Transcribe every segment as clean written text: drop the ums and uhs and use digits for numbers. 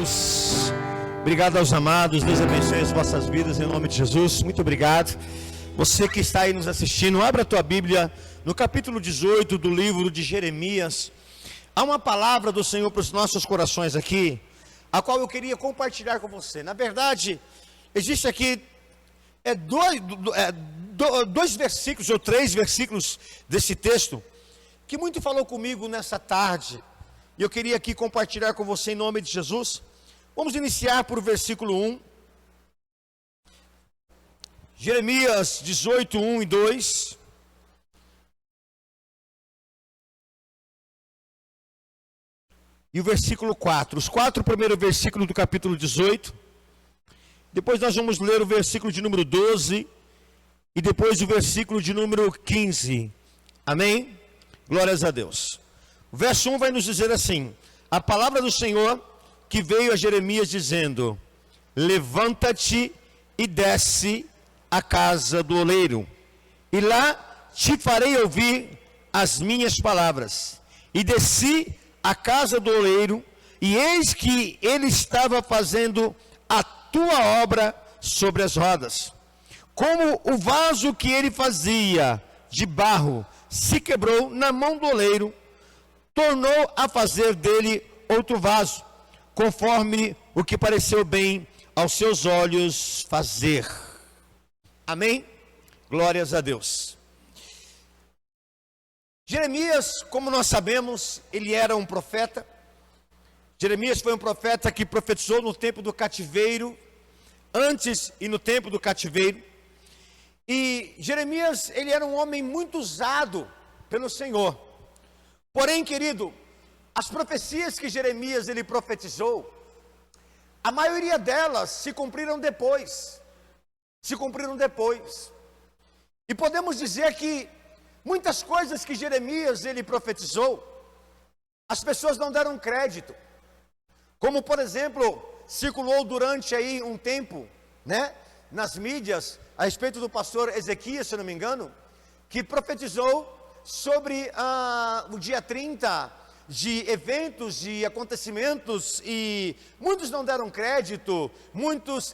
Deus. Obrigado aos amados. Deus abençoe as vossas vidas em nome de Jesus. Muito obrigado. Você que está aí nos assistindo, abra a tua Bíblia no capítulo 18 do livro de Jeremias. Há uma palavra do Senhor para os nossos corações aqui, a qual eu queria compartilhar com você. Na verdade, existe aqui dois versículos ou três versículos desse texto que muito falou comigo nessa tarde. E eu queria aqui compartilhar com você em nome de Jesus. Vamos iniciar por versículo 1. Jeremias 18, 1 e 2. E o versículo 4. Os quatro primeiros versículos do capítulo 18. Depois nós vamos ler o versículo de número 12. E depois o versículo de número 15. Amém? Glórias a Deus. O verso 1 vai nos dizer assim: a palavra do Senhor que veio a Jeremias dizendo: levanta-te e desce à casa do oleiro, e lá te farei ouvir as minhas palavras. E desci à casa do oleiro, e eis que ele estava fazendo a tua obra sobre as rodas. Como o vaso que ele fazia de barro se quebrou na mão do oleiro, tornou a fazer dele outro vaso, conforme o que pareceu bem aos seus olhos fazer. Amém? Glórias a Deus. Jeremias, como nós sabemos, ele era um profeta. Jeremias foi um profeta que profetizou no tempo do cativeiro, antes e no tempo do cativeiro. E Jeremias, ele era um homem muito usado pelo Senhor. Porém, querido, as profecias que Jeremias ele profetizou, a maioria delas se cumpriram depois. E podemos dizer que muitas coisas que Jeremias ele profetizou, as pessoas não deram crédito. Como, por exemplo, circulou durante aí um tempo, nas mídias, a respeito do pastor Ezequias, se não me engano, que profetizou sobre o dia 30 de eventos, de acontecimentos, e muitos não deram crédito, muitos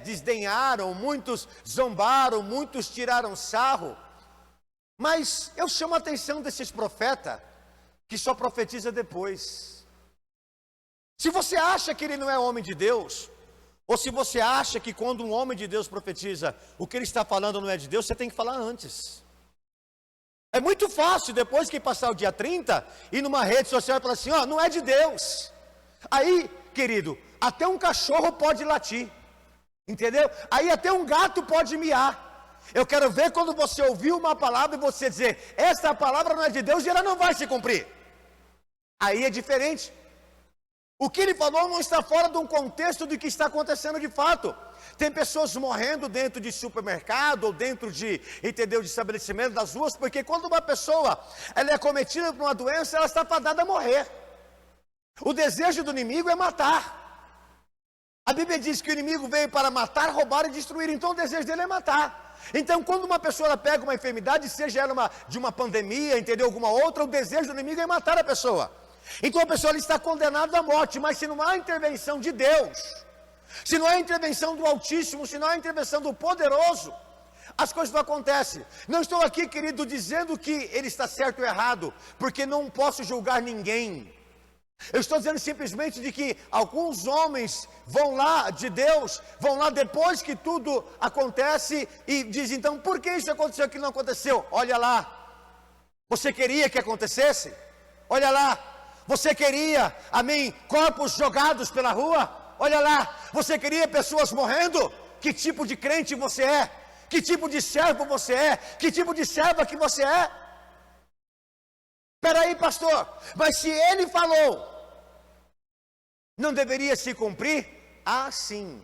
desdenharam, muitos zombaram, muitos tiraram sarro. Mas eu chamo a atenção desses profetas que só profetiza depois. Se você acha que ele não é homem de Deus, ou se você acha que quando um homem de Deus profetiza, o que ele está falando não é de Deus, você tem que falar antes. É muito fácil, depois que passar o dia 30, ir numa rede social e falar assim, não é de Deus. Aí, querido, até um cachorro pode latir, entendeu? Aí até um gato pode miar. Eu quero ver quando você ouvir uma palavra e você dizer, essa palavra não é de Deus e ela não vai se cumprir. Aí é diferente. O que ele falou não está fora de um contexto do que está acontecendo de fato. Tem pessoas morrendo dentro de supermercado, ou dentro de estabelecimento das ruas, porque quando uma pessoa ela é acometida por uma doença, ela está fadada a morrer. O desejo do inimigo é matar. A Bíblia diz que o inimigo veio para matar, roubar e destruir, então o desejo dele é matar. Então quando uma pessoa ela pega uma enfermidade, seja ela de uma pandemia, alguma outra, o desejo do inimigo é matar a pessoa. Então a pessoa ela está condenada à morte, mas se não há intervenção de Deus, se não há intervenção do Altíssimo, se não há intervenção do Poderoso, as coisas não acontecem. Não estou aqui, querido, dizendo que ele está certo ou errado, porque não posso julgar ninguém. Eu estou dizendo simplesmente de que alguns homens vão lá de Deus, vão lá depois que tudo acontece e dizem, então, por que isso aconteceu, aquilo não aconteceu? Olha lá, você queria que acontecesse? Olha lá. Você queria, corpos jogados pela rua? Olha lá, você queria pessoas morrendo? Que tipo de crente você é? Que tipo de servo você é? Que tipo de serva que você é? Espera aí, pastor, mas se ele falou, não deveria se cumprir? Ah, sim.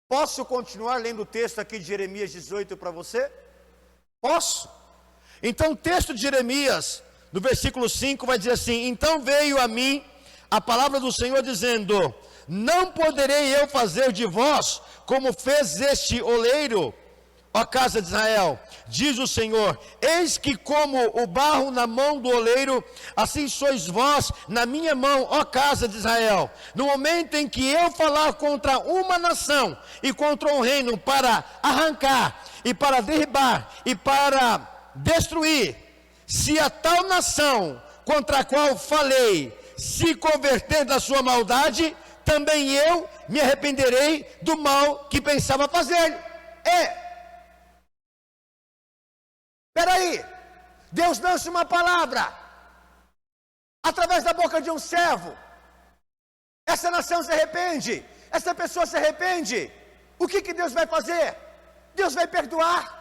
Posso continuar lendo o texto aqui de Jeremias 18 para você? Posso? Então o texto de Jeremias, no versículo 5 vai dizer assim: então veio a mim a palavra do Senhor dizendo, não poderei eu fazer de vós como fez este oleiro, ó casa de Israel, diz o Senhor, eis que como o barro na mão do oleiro, assim sois vós na minha mão, ó casa de Israel. No momento em que eu falar contra uma nação e contra um reino para arrancar e para derribar e para destruir, se a tal nação contra a qual falei se converter da sua maldade, também eu me arrependerei do mal que pensava fazer. Peraí, Deus lança uma palavra através da boca de um servo. Essa nação se arrepende, essa pessoa se arrepende. O que Deus vai fazer? Deus vai perdoar.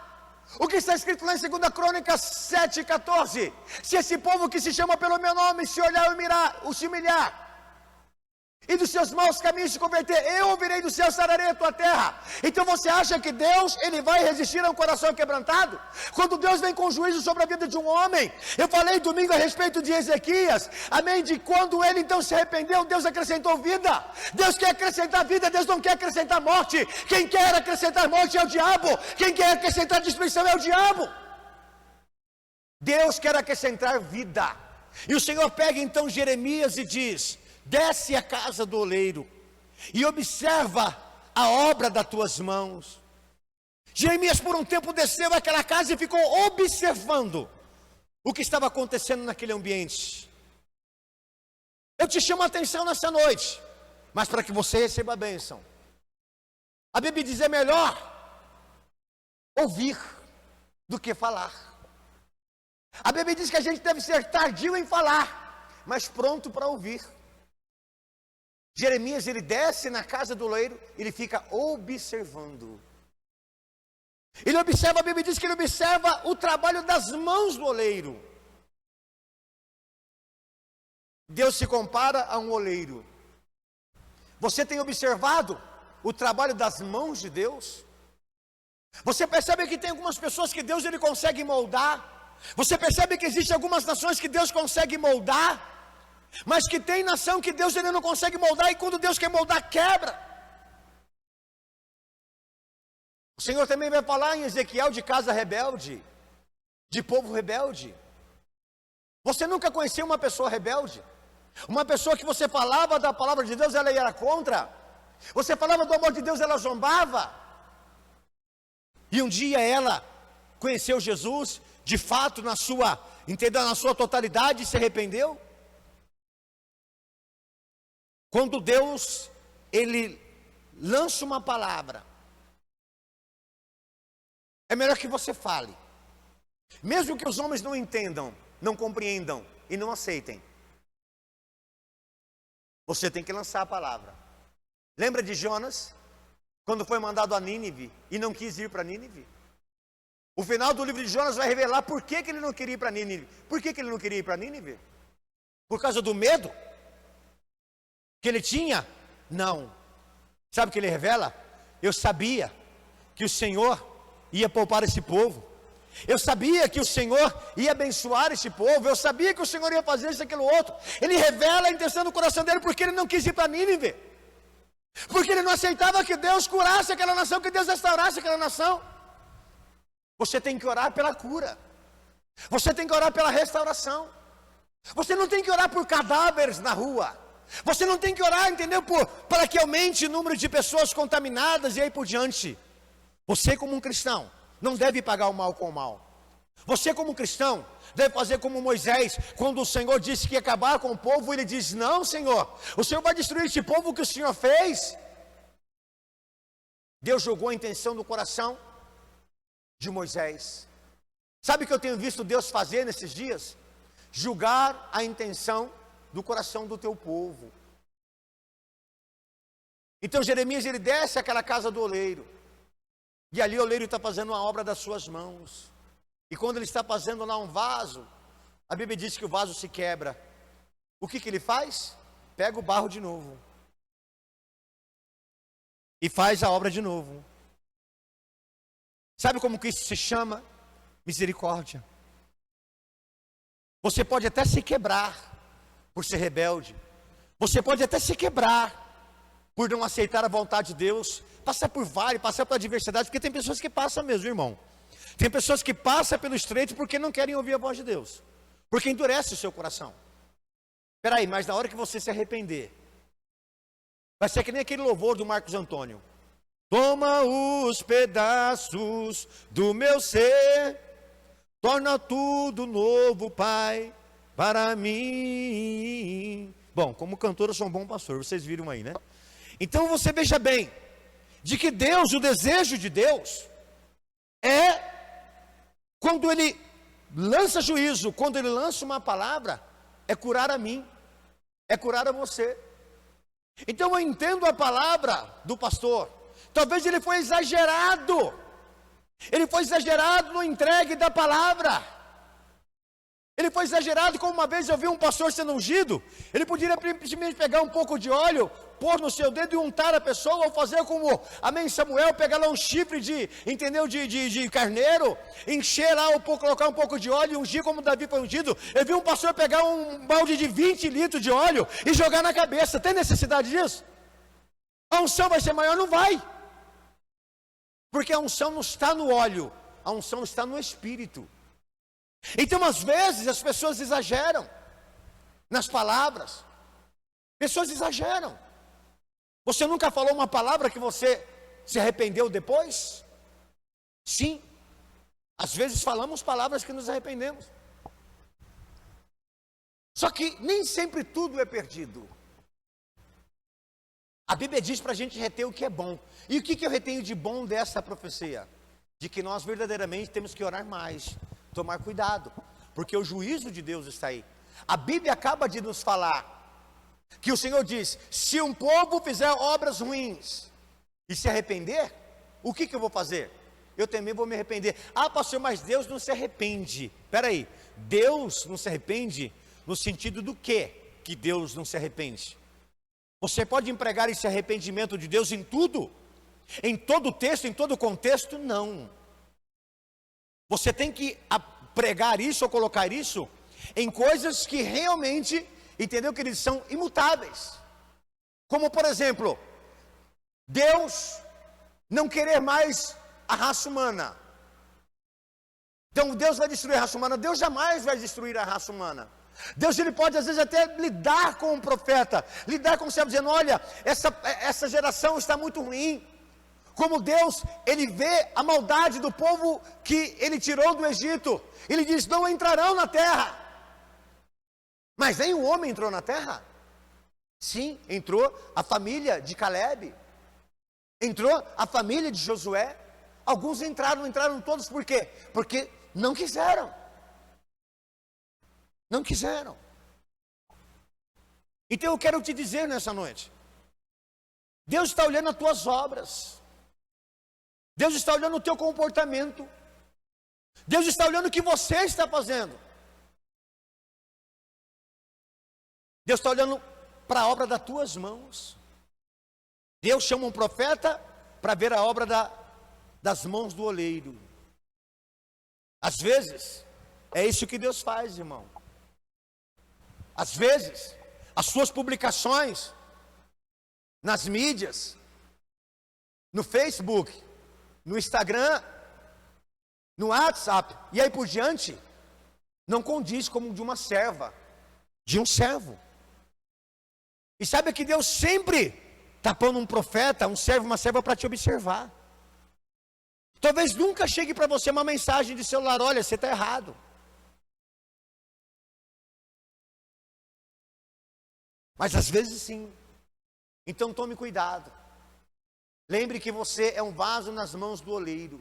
O que está escrito lá em 2 Crônicas 7,14: se esse povo que se chama pelo meu nome se olhar e se humilhar, e dos seus maus caminhos se converter, eu ouvirei do céu, sararei a tua terra. Então você acha que Deus, ele vai resistir a um coração quebrantado? Quando Deus vem com juízo sobre a vida de um homem, eu falei domingo a respeito de Ezequias, amém, de quando ele então se arrependeu, Deus acrescentou vida. Deus quer acrescentar vida, Deus não quer acrescentar morte. Quem quer acrescentar morte é o diabo, quem quer acrescentar destruição é o diabo. Deus quer acrescentar vida. E o Senhor pega então Jeremias e diz: desce à casa do oleiro e observa a obra das tuas mãos. Jeremias por um tempo desceu àquela casa e ficou observando o que estava acontecendo naquele ambiente. Eu te chamo a atenção nessa noite, mas para que você receba a bênção, a Bíblia diz: é melhor ouvir do que falar. A Bíblia diz que a gente deve ser tardio em falar, mas pronto para ouvir. Jeremias, ele desce na casa do oleiro, ele fica observando. Ele observa, a Bíblia diz que ele observa o trabalho das mãos do oleiro. Deus se compara a um oleiro. Você tem observado o trabalho das mãos de Deus? Você percebe que tem algumas pessoas que Deus ele consegue moldar? Você percebe que existem algumas nações que Deus consegue moldar? Mas que tem nação que Deus ele não consegue moldar, e quando Deus quer moldar, quebra. O Senhor também vai falar em Ezequiel de casa rebelde, de povo rebelde. Você nunca conheceu uma pessoa rebelde? Uma pessoa que você falava da palavra de Deus, ela era contra. Você falava do amor de Deus, ela zombava. E um dia ela conheceu Jesus, de fato, na sua totalidade, e se arrependeu. Quando Deus, ele lança uma palavra, é melhor que você fale. Mesmo que os homens não entendam, não compreendam e não aceitem, você tem que lançar a palavra. Lembra de Jonas? Quando foi mandado a Nínive e não quis ir para Nínive? O final do livro de Jonas vai revelar por que ele não queria ir para Nínive. Por que ele não queria ir para Nínive? Por causa do medo que ele tinha? Não. Sabe o que ele revela? Eu sabia que o Senhor ia poupar esse povo. Eu sabia que o Senhor ia abençoar esse povo. Eu sabia que o Senhor ia fazer isso, aquilo, outro. Ele revela a intenção do coração dele, porque ele não quis ir para Nínive. Porque ele não aceitava que Deus curasse aquela nação, que Deus restaurasse aquela nação. Você tem que orar pela cura. Você tem que orar pela restauração. Você não tem que orar por cadáveres na rua. Você não tem que orar, entendeu? Para que aumente o número de pessoas contaminadas e aí por diante. Você como um cristão não deve pagar o mal com o mal. Você como cristão deve fazer como Moisés, quando o Senhor disse que ia acabar com o povo, ele diz: não, Senhor, o Senhor vai destruir esse povo que o Senhor fez. Deus jogou a intenção do coração de Moisés. Sabe o que eu tenho visto Deus fazer nesses dias? Julgar a intenção do coração do teu povo. Então Jeremias, ele desce àquela casa do oleiro, e ali o oleiro está fazendo uma obra das suas mãos, e quando ele está fazendo lá um vaso, a Bíblia diz que o vaso se quebra. O que ele faz? Pega o barro de novo e faz a obra de novo. Sabe como que isso se chama? Misericórdia. Você pode até se quebrar por ser rebelde. Você pode até se quebrar por não aceitar a vontade de Deus, passar por vale, passar por adversidade, porque tem pessoas que passam mesmo, irmão. Tem pessoas que passam pelo estreito porque não querem ouvir a voz de Deus, porque endurece o seu coração. Espera aí, mas na hora que você se arrepender, vai ser que nem aquele louvor do Marcos Antônio. Toma os pedaços do meu ser, torna tudo novo, Pai, para mim. Bom, como cantor eu sou um bom pastor, vocês viram aí, né? Então você veja bem, de que Deus, o desejo de Deus, é quando Ele lança juízo, quando Ele lança uma palavra, é curar a mim, é curar a você. Então eu entendo a palavra do pastor, talvez ele foi exagerado no entregue da palavra, ele foi exagerado, como uma vez eu vi um pastor sendo ungido, ele poderia simplesmente pegar um pouco de óleo, pôr no seu dedo e untar a pessoa, ou fazer como, amém, Samuel, pegar lá um chifre de carneiro, encher lá colocar um pouco de óleo e ungir como Davi foi ungido. Eu vi um pastor pegar um balde de 20 litros de óleo e jogar na cabeça. Tem necessidade disso? A unção vai ser maior? Não vai, porque a unção não está no óleo, a unção está no Espírito. Então às vezes as pessoas exageram nas palavras, pessoas exageram. Você nunca falou uma palavra que você se arrependeu depois? Sim, às vezes falamos palavras que nos arrependemos. Só que nem sempre tudo é perdido. A Bíblia diz para a gente reter o que é bom. E o que eu retenho de bom dessa profecia? De que nós verdadeiramente temos que orar mais, tomar cuidado, porque o juízo de Deus está aí. A Bíblia acaba de nos falar que o Senhor diz: se um povo fizer obras ruins e se arrepender, o que eu vou fazer? Eu também vou me arrepender. Ah, pastor, mas Deus não se arrepende. Espera aí, Deus não se arrepende no sentido do que Deus não se arrepende? Você pode empregar esse arrependimento de Deus em tudo? Em todo texto, em todo contexto? Não. Você tem que pregar isso ou colocar isso em coisas que realmente, entendeu, que eles são imutáveis. Como por exemplo, Deus não querer mais a raça humana. Então Deus vai destruir a raça humana? Deus jamais vai destruir a raça humana. Deus, ele pode às vezes até lidar com o profeta, lidar com o servo, dizendo: olha, essa geração está muito ruim. Como Deus, ele vê a maldade do povo que ele tirou do Egito, ele diz: não entrarão na terra. Mas nem o homem entrou na terra. Sim, entrou a família de Caleb, entrou a família de Josué. Alguns entraram todos, por quê? Porque não quiseram. Não quiseram. Então eu quero te dizer nessa noite, Deus está olhando as tuas obras, Deus está olhando o teu comportamento, Deus está olhando o que você está fazendo. Deus está olhando para a obra das tuas mãos. Deus chama um profeta para ver a obra das mãos do oleiro. Às vezes, é isso que Deus faz, irmão. Às vezes, as suas publicações nas mídias, no Facebook, no Instagram, no WhatsApp e aí por diante, não condiz como de uma serva, de um servo. E sabe que Deus sempre está pondo um profeta, um servo, uma serva para te observar. Talvez nunca chegue para você uma mensagem de celular: olha, você está errado. Mas às vezes sim. Então tome cuidado. Lembre que você é um vaso nas mãos do oleiro.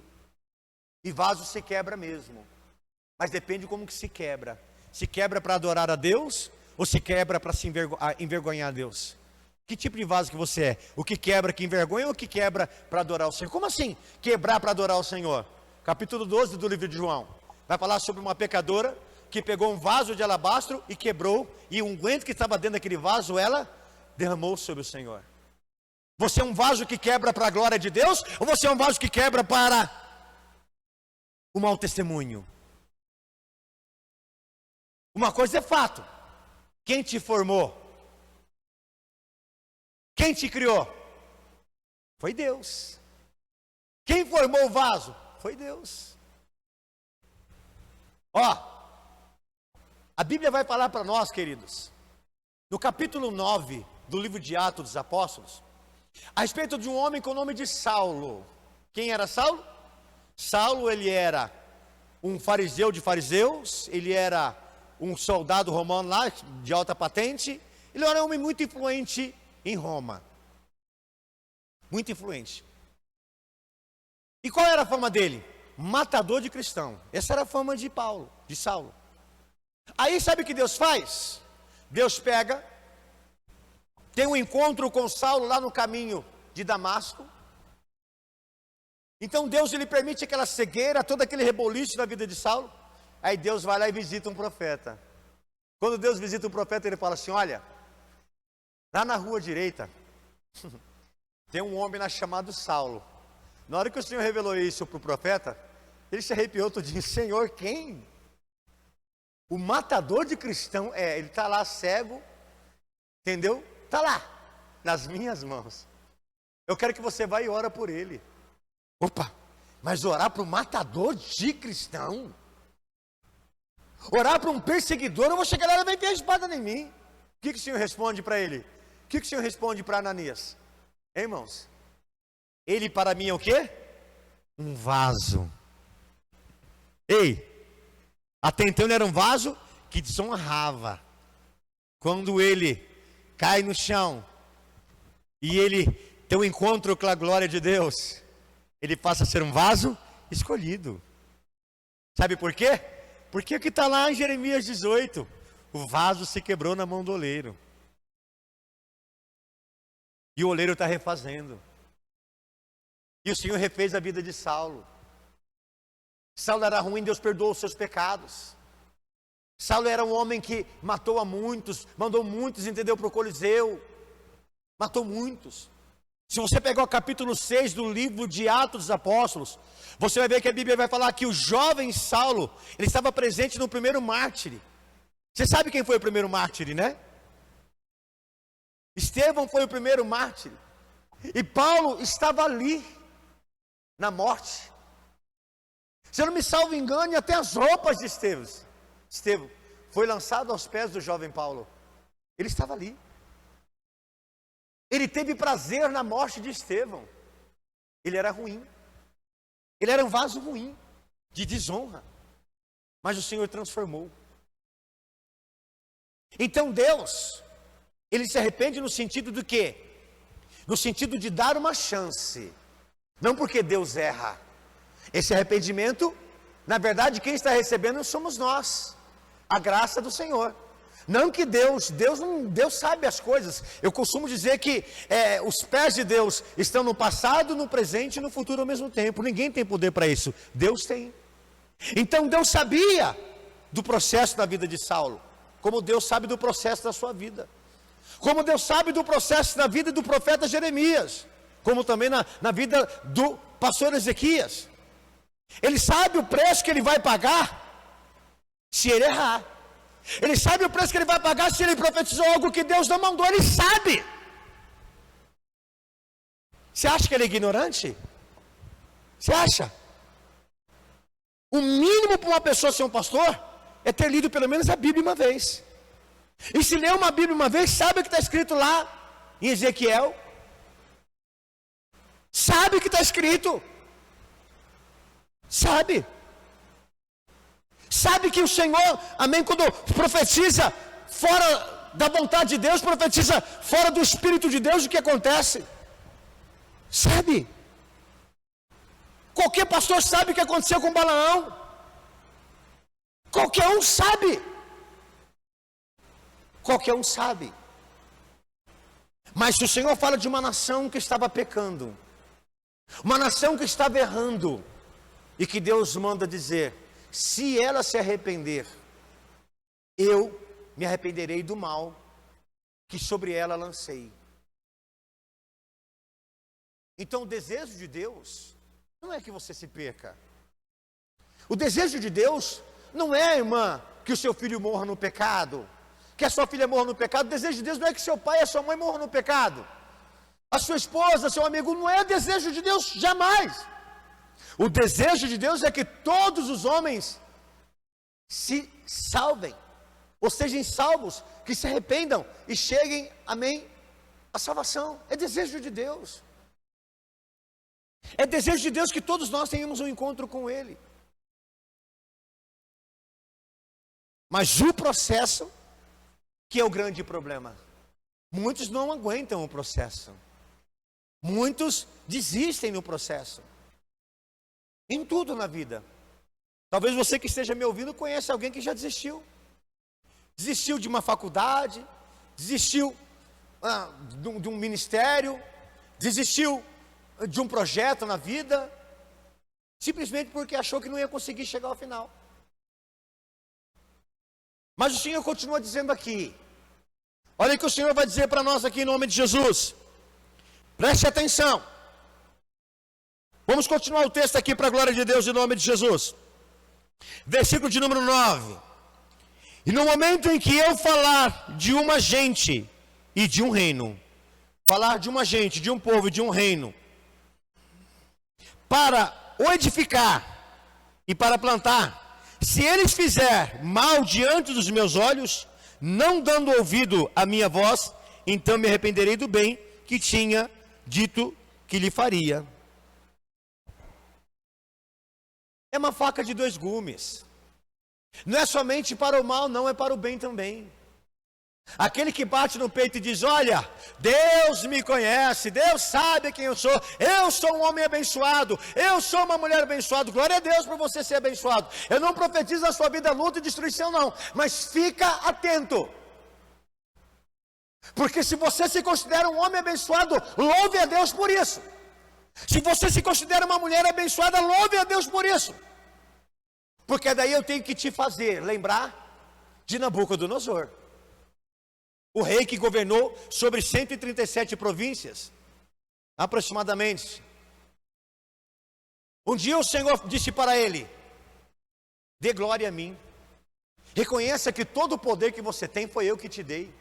E vaso se quebra mesmo. Mas depende como que se quebra. Se quebra para adorar a Deus, ou se quebra para se envergonhar a Deus? Que tipo de vaso que você é? O que quebra que envergonha, ou o que quebra para adorar o Senhor? Como assim quebrar para adorar o Senhor? Capítulo 12 do livro de João vai falar sobre uma pecadora que pegou um vaso de alabastro e quebrou, e o unguento que estava dentro daquele vaso, ela derramou sobre o Senhor. Você é um vaso que quebra para a glória de Deus, ou você é um vaso que quebra para o mau testemunho? Uma coisa é fato: quem te formou? Quem te criou? Foi Deus. Quem formou o vaso? Foi Deus. Ó, a Bíblia vai falar para nós, queridos, no capítulo 9 do livro de Atos dos Apóstolos, a respeito de um homem com o nome de Saulo. Quem era Saulo? Saulo, ele era um fariseu de fariseus, ele era um soldado romano lá, de alta patente, ele era um homem muito influente em Roma. Muito influente. E qual era a fama dele? Matador de cristão. Essa era a fama de Paulo, de Saulo. Aí sabe o que Deus faz? Deus pega, tem um encontro com Saulo lá no caminho de Damasco. Então Deus, ele permite aquela cegueira, todo aquele reboliço na vida de Saulo. Aí Deus vai lá e visita um profeta. Quando Deus visita um profeta, ele fala assim: olha, lá na rua direita tem um homem lá chamado Saulo. Na hora que o Senhor revelou isso para o profeta, ele se arrepiou todinho. Senhor, quem? O matador de cristão? Ele está lá cego, entendeu? Está lá, nas minhas mãos. Eu quero que você vá e ora por ele. Opa, mas orar para o matador de cristão? Orar para um perseguidor? Eu vou chegar lá e vai ter a espada em mim. O que o Senhor responde para ele? O que o Senhor responde para Ananias? Hein, irmãos? Ele para mim é o quê? Um vaso. Ei, até então ele era um vaso que desonrava. Quando ele cai no chão e ele tem um encontro com a glória de Deus, ele passa a ser um vaso escolhido. Sabe por quê? Porque o que está lá em Jeremias 18, o vaso se quebrou na mão do oleiro. E o oleiro está refazendo. E o Senhor refez a vida de Saulo. Saulo era ruim, Deus perdoou os seus pecados. Saulo era um homem que matou a muitos, mandou muitos, entendeu, para o Coliseu. Matou muitos. Se você pegar o capítulo 6 do livro de Atos dos Apóstolos, você vai ver que a Bíblia vai falar que o jovem Saulo, ele estava presente no primeiro mártire. Você sabe quem foi o primeiro mártire, né? Estevão foi o primeiro mártire. E Paulo estava ali, na morte. Se eu não me salvo engano, até as roupas de Estevão foi lançado aos pés do jovem Paulo. Ele estava ali. Ele teve prazer na morte de Estevão. Ele era ruim. Ele era um vaso ruim, de desonra. Mas o Senhor transformou. Então Deus, ele se arrepende no sentido do quê? No sentido de dar uma chance. Não porque Deus erra. Esse arrependimento, na verdade, quem está recebendo somos nós. A graça do Senhor. Não que Deus sabe as coisas. Eu costumo dizer que os pés de Deus estão no passado, no presente e no futuro ao mesmo tempo. Ninguém tem poder para isso. Deus tem. Então Deus sabia do processo da vida de Saulo. Como Deus sabe do processo da sua vida. Como Deus sabe do processo da vida do profeta Jeremias. Como também na vida do pastor Ezequias. Ele sabe o preço que ele vai pagar se ele errar. Ele sabe o preço que ele vai pagar se ele profetizou algo que Deus não mandou. Ele sabe. Você acha que ele é ignorante? Você acha? O mínimo para uma pessoa ser um pastor é ter lido pelo menos a Bíblia uma vez. E se ler uma Bíblia uma vez, sabe o que está escrito lá em Ezequiel? Sabe o que está escrito? Sabe? Sabe que o Senhor, amém, quando profetiza fora da vontade de Deus, profetiza fora do Espírito de Deus, o que acontece? Sabe? Qualquer pastor sabe o que aconteceu com Balaão. Qualquer um sabe. Qualquer um sabe. Mas se o Senhor fala de uma nação que estava pecando, uma nação que estava errando, e que Deus manda dizer: se ela se arrepender, eu me arrependerei do mal que sobre ela lancei. Então o desejo de Deus não é que você se perca. O desejo de Deus não é, irmã, que o seu filho morra no pecado, que a sua filha morra no pecado. O desejo de Deus não é que seu pai e a sua mãe morram no pecado. a sua esposa, seu amigo, não é desejo de Deus, jamais. O desejo de Deus é que todos os homens se salvem, ou sejam salvos, que se arrependam e cheguem, amém, à salvação. É desejo de Deus. É desejo de Deus que todos nós tenhamos um encontro com Ele. Mas o processo que é o grande problema. Muitos não aguentam o processo. Muitos desistem no processo. Em tudo na vida. Talvez você que esteja me ouvindo conheça alguém que já desistiu. Desistiu de uma faculdade, desistiu de um ministério, desistiu de um projeto na vida, simplesmente porque achou que não ia conseguir chegar ao final. Mas o Senhor continua dizendo aqui, olha o que o Senhor vai dizer para nós aqui em nome de Jesus. Preste atenção. Vamos continuar o texto aqui para a glória de Deus em nome de Jesus. Versículo de número 9. E no momento em que eu falar de uma gente e de um reino, falar de uma gente, de um povo e de um reino, para o edificar e para plantar, se eles fizer mal diante dos meus olhos, não dando ouvido à minha voz, então me arrependerei do bem que tinha dito que lhe faria. É uma faca de dois gumes. Não é somente para o mal, não, é para o bem também. Aquele que bate no peito e diz, olha, Deus me conhece, Deus sabe quem eu sou um homem abençoado, eu sou uma mulher abençoada, glória a Deus por você ser abençoado. Eu não profetizo a sua vida luta e destruição não, mas fica atento. Porque se você se considera um homem abençoado, louve a Deus por isso. Se você se considera uma mulher abençoada, louve a Deus por isso. Porque daí eu tenho que te fazer lembrar de Nabucodonosor. O rei que governou sobre 137 províncias, aproximadamente. Um dia o Senhor disse para ele, dê glória a mim. Reconheça que todo o poder que você tem foi eu que te dei.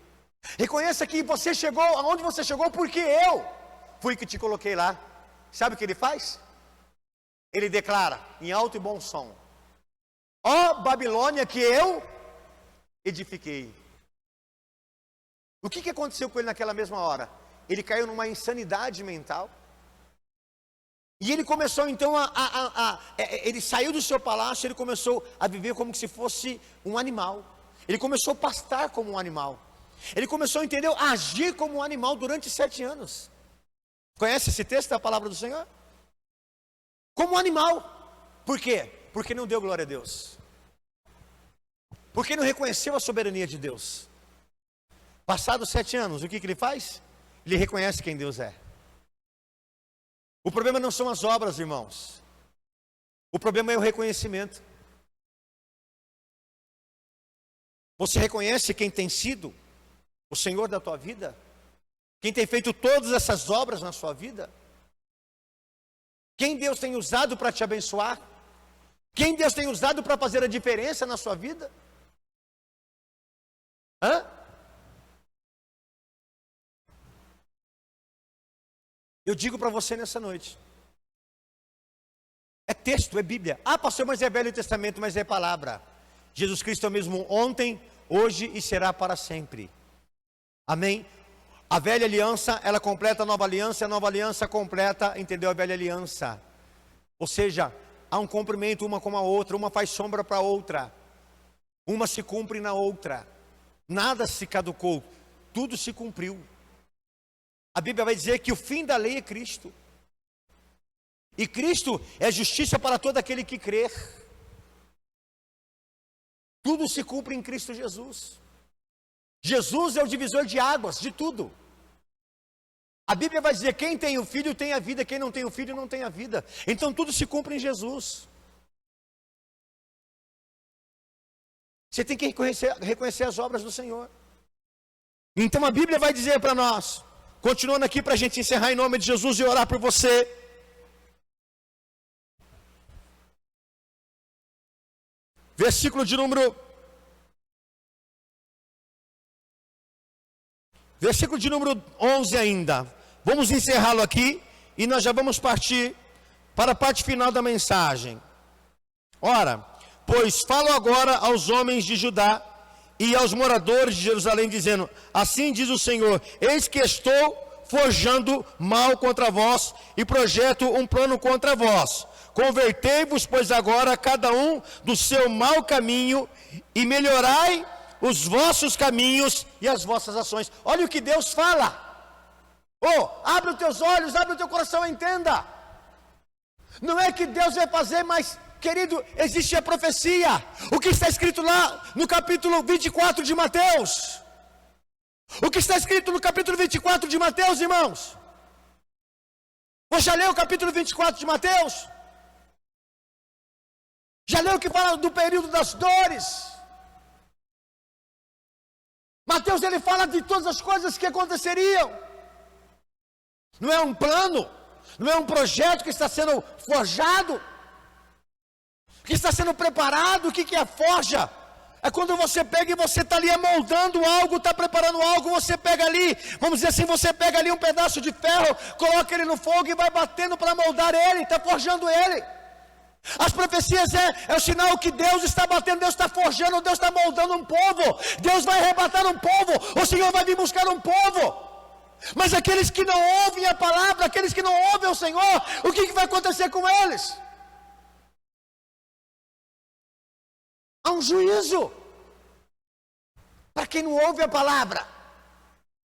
Reconheça que você chegou aonde você chegou porque eu fui que te coloquei lá. Sabe o que ele faz? Ele declara em alto e bom som, ó Babilônia que eu edifiquei. O que aconteceu com ele naquela mesma hora? Ele caiu numa insanidade mental. E ele começou então ele saiu do seu palácio, ele começou a viver como se fosse um animal. Ele começou a pastar como um animal. Ele começou, entendeu? A agir como um animal durante 7 anos. Conhece esse texto da palavra do Senhor? Como um animal. Por quê? Porque não deu glória a Deus. Porque não reconheceu a soberania de Deus. Passados 7 anos, o que ele faz? Ele reconhece quem Deus é. O problema não são as obras, irmãos. O problema é o reconhecimento. Você reconhece quem tem sido o Senhor da tua vida? Quem tem feito todas essas obras na sua vida? Quem Deus tem usado para te abençoar? Quem Deus tem usado para fazer a diferença na sua vida? Eu digo para você nessa noite. É texto, é Bíblia. Ah, pastor, mas é Velho Testamento, mas é palavra. Jesus Cristo é o mesmo ontem, hoje e será para sempre. Amém? A velha aliança, ela completa a nova aliança, e a nova aliança completa, entendeu? A velha aliança. Ou seja, há um cumprimento uma com a outra, uma faz sombra para a outra. Uma se cumpre na outra. Nada se caducou, tudo se cumpriu. A Bíblia vai dizer que o fim da lei é Cristo. E Cristo é justiça para todo aquele que crer. Tudo se cumpre em Cristo Jesus. Jesus é o divisor de águas, de tudo. A Bíblia vai dizer, quem tem o Filho tem a vida, quem não tem o Filho não tem a vida. Então tudo se cumpre em Jesus. Você tem que reconhecer as obras do Senhor. Então a Bíblia vai dizer para nós, continuando aqui para a gente encerrar em nome de Jesus e orar por você. Versículo de número 11 ainda. vamos encerrá-lo aqui e nós já vamos partir para a parte final da mensagem. Ora, pois falo agora aos homens de Judá e aos moradores de Jerusalém, dizendo: assim diz o Senhor, eis que estou forjando mal contra vós e projeto um plano contra vós. Convertei-vos, pois, agora cada um do seu mau caminho e melhorai os vossos caminhos e as vossas ações. Olha o que Deus fala. Abre os teus olhos, abre o teu coração, entenda. Não é que Deus vai fazer, mas, querido, existe a profecia. O que está escrito lá no capítulo 24 de Mateus? O que está escrito no capítulo 24 de Mateus, irmãos? Você já leu o capítulo 24 de Mateus? Já leu o que fala do período das dores? Mateus, ele fala de todas as coisas que aconteceriam. Não é um plano, não é um projeto que está sendo forjado, que está sendo preparado. O que é forja? É quando você pega e você está ali amoldando algo, está preparando algo, você pega ali, vamos dizer assim, você pega ali um pedaço de ferro, coloca ele no fogo e vai batendo para moldar ele, está forjando ele. As profecias é o sinal que Deus está batendo, Deus está forjando, Deus está moldando um povo, Deus vai arrebatar um povo, o Senhor vai vir buscar um povo. Mas aqueles que não ouvem a palavra, aqueles que não ouvem o Senhor, o que vai acontecer com eles? Há um juízo para quem não ouve a palavra,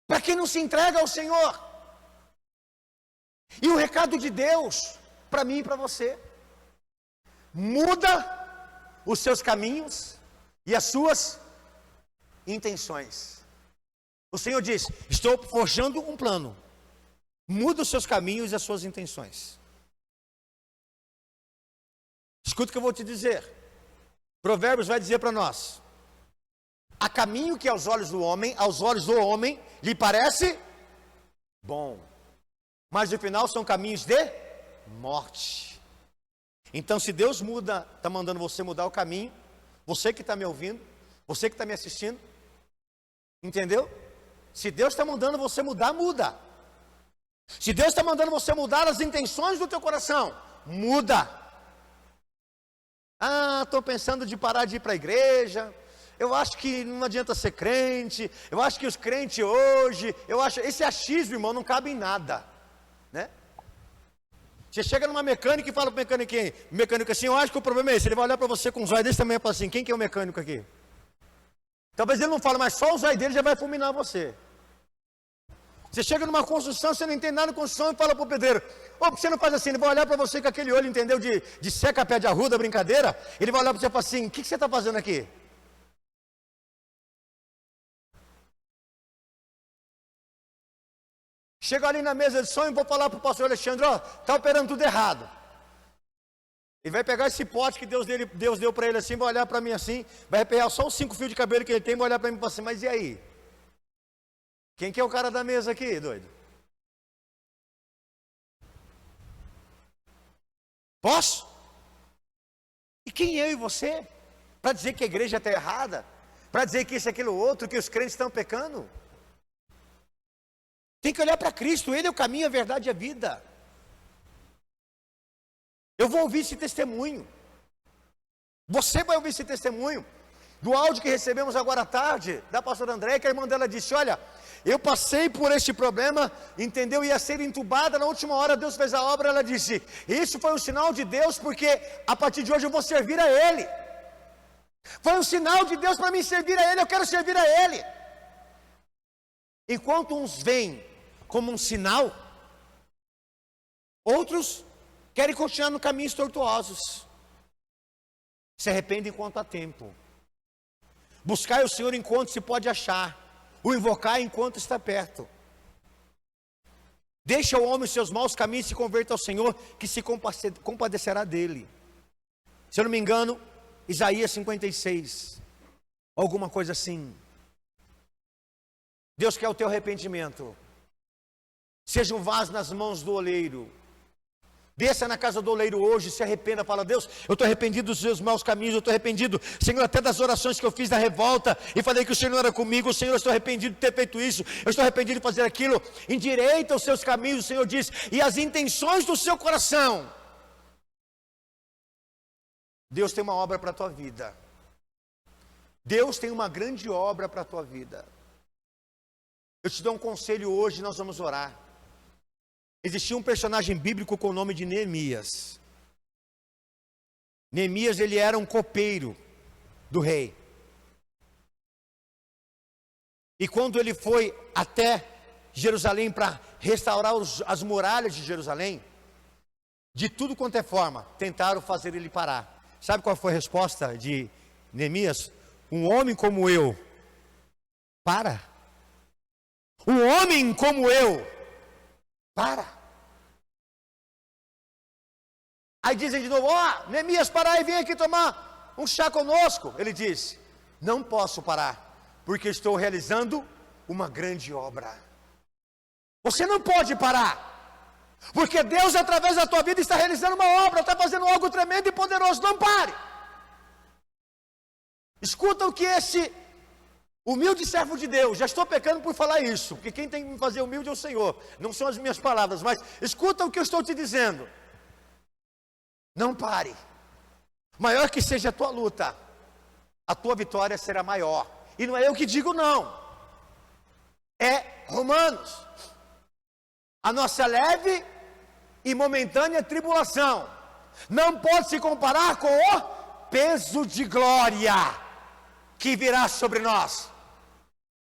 para quem não se entrega ao Senhor. E o recado de Deus para mim e para você: muda os seus caminhos e as suas intenções. O Senhor diz: estou forjando um plano. Muda os seus caminhos e as suas intenções. Escuta o que eu vou te dizer. Provérbios vai dizer para nós: há caminho que aos olhos do homem lhe parece bom, mas no final são caminhos de morte. Então, se Deus está mandando você mudar o caminho, você que está me ouvindo, você que está me assistindo, entendeu? Se Deus está mandando você mudar, muda. Se Deus está mandando você mudar as intenções do teu coração, muda. Estou pensando de parar de ir para a igreja, eu acho que não adianta ser crente, eu acho que os crentes hoje, esse achismo, irmão, não cabe em nada, né? Você chega numa mecânica e fala para o mecânico assim: eu acho que o problema é esse. Ele vai olhar para você com os olhos desse tamanho e fala assim: quem que é o mecânico aqui? Talvez ele não fale, mas só os olhos dele já vai fulminar você. Você chega numa construção, você não entende nada de construção e fala para o pedreiro: por que você não faz assim? Ele vai olhar para você com aquele olho, entendeu, de seca pé de arruda, brincadeira. Ele vai olhar para você e falar assim: o que você está fazendo aqui? Chega ali na mesa de som e vou falar para o pastor Alexandre: está operando tudo errado. Ele vai pegar esse pote que Deus deu para ele assim, vai olhar para mim assim, vai pegar só os 5 fios de cabelo que ele tem, vai olhar para mim e falar assim: mas e aí? Quem que é o cara da mesa aqui, doido? Posso? E quem eu e você? Para dizer que a igreja está errada? Para dizer que isso, aquilo, outro, que os crentes estão pecando? Tem que olhar para Cristo, Ele é o caminho, a verdade e a vida. Eu vou ouvir esse testemunho. Você vai ouvir esse testemunho. Do áudio que recebemos agora à tarde, da pastora Andréia, que a irmã dela disse: olha, eu passei por este problema, entendeu? Ia ser entubada, na última hora Deus fez a obra. Ela disse: isso foi um sinal de Deus, porque a partir de hoje eu vou servir a Ele. Foi um sinal de Deus para mim servir a Ele, eu quero servir a Ele. Enquanto uns veem como um sinal, outros querem continuar no caminhos tortuosos. Se arrependem enquanto há tempo. Buscai o Senhor enquanto se pode achar, o invocar enquanto está perto. Deixa o homem os seus maus caminhos e se converta ao Senhor, que se compadecerá dele. Se eu não me engano, Isaías 56, alguma coisa assim. Deus quer o teu arrependimento. Seja um vaso nas mãos do oleiro. Desça na casa do oleiro hoje, se arrependa, fala: Deus, eu estou arrependido dos meus maus caminhos, eu estou arrependido, Senhor, até das orações que eu fiz da revolta, e falei que o Senhor não era comigo. Senhor, eu estou arrependido de ter feito isso, eu estou arrependido de fazer aquilo. Endireita os seus caminhos, o Senhor diz, e as intenções do seu coração. Deus tem uma obra para a tua vida. Deus tem uma grande obra para a tua vida. Eu te dou um conselho hoje, nós vamos orar. Existia um personagem bíblico com o nome de Neemias. Neemias, ele era um copeiro do rei. E quando ele foi até Jerusalém para restaurar as muralhas de Jerusalém, de tudo quanto é forma, tentaram fazer ele parar. Sabe qual foi a resposta de Neemias? Um homem como eu, para. Um homem como eu, para. Aí dizem de novo: ó, Neemias, para aí, vem aqui tomar um chá conosco. Ele diz: não posso parar, porque estou realizando uma grande obra. Você não pode parar, porque Deus, através da tua vida, está realizando uma obra, está fazendo algo tremendo e poderoso. Não pare. Escuta o que esse humilde servo de Deus, já estou pecando por falar isso, porque quem tem que me fazer humilde é o Senhor, não são as minhas palavras, mas escuta o que eu estou te dizendo. Não pare. Maior que seja a tua luta, a tua vitória será maior. E não é eu que digo, não. É Romanos. A nossa leve e momentânea tribulação não pode se comparar com o peso de glória que virá sobre nós.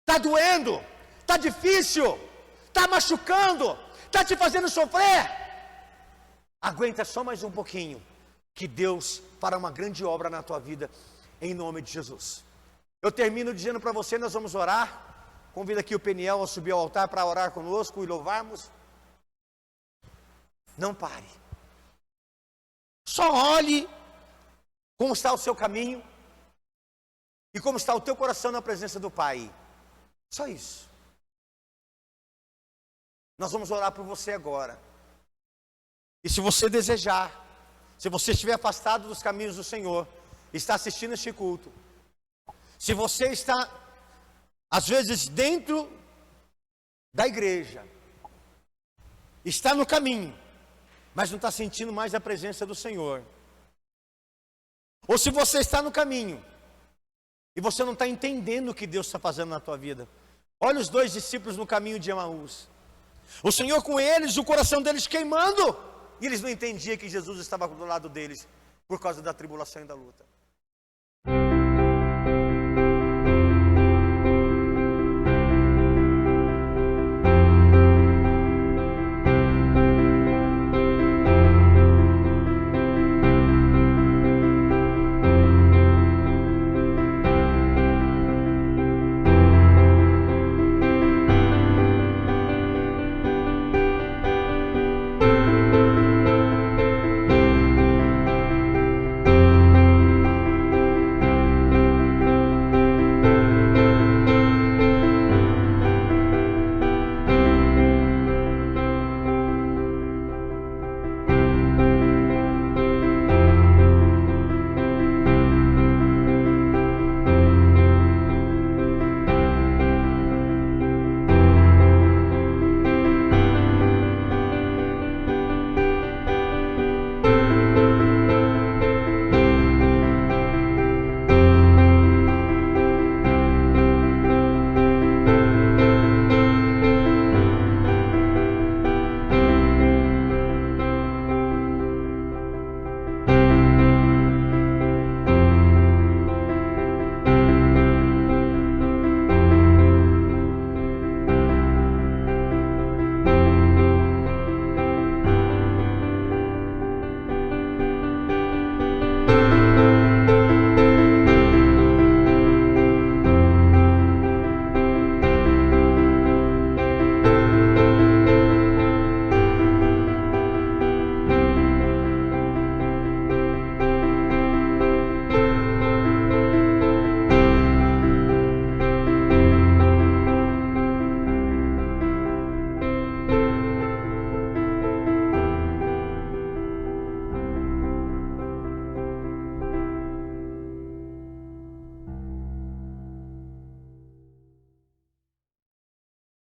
Está doendo, está difícil, está machucando, está te fazendo sofrer. Aguenta só mais um pouquinho, que Deus fará uma grande obra na tua vida, em nome de Jesus. Eu termino dizendo para você, nós vamos orar. Convido aqui o Peniel a subir ao altar para orar conosco e louvarmos. Não pare. Só olhe como está o seu caminho e como está o teu coração na presença do Pai. Só isso. Nós vamos orar por você agora. E se você desejar, se você estiver afastado dos caminhos do Senhor, está assistindo este culto, se você está, às vezes, dentro da igreja, está no caminho, mas não está sentindo mais a presença do Senhor, ou se você está no caminho e você não está entendendo o que Deus está fazendo na tua vida, olha os dois discípulos no caminho de Emaús, o Senhor com eles, o coração deles queimando, e eles não entendiam que Jesus estava do lado deles, por causa da tribulação e da luta.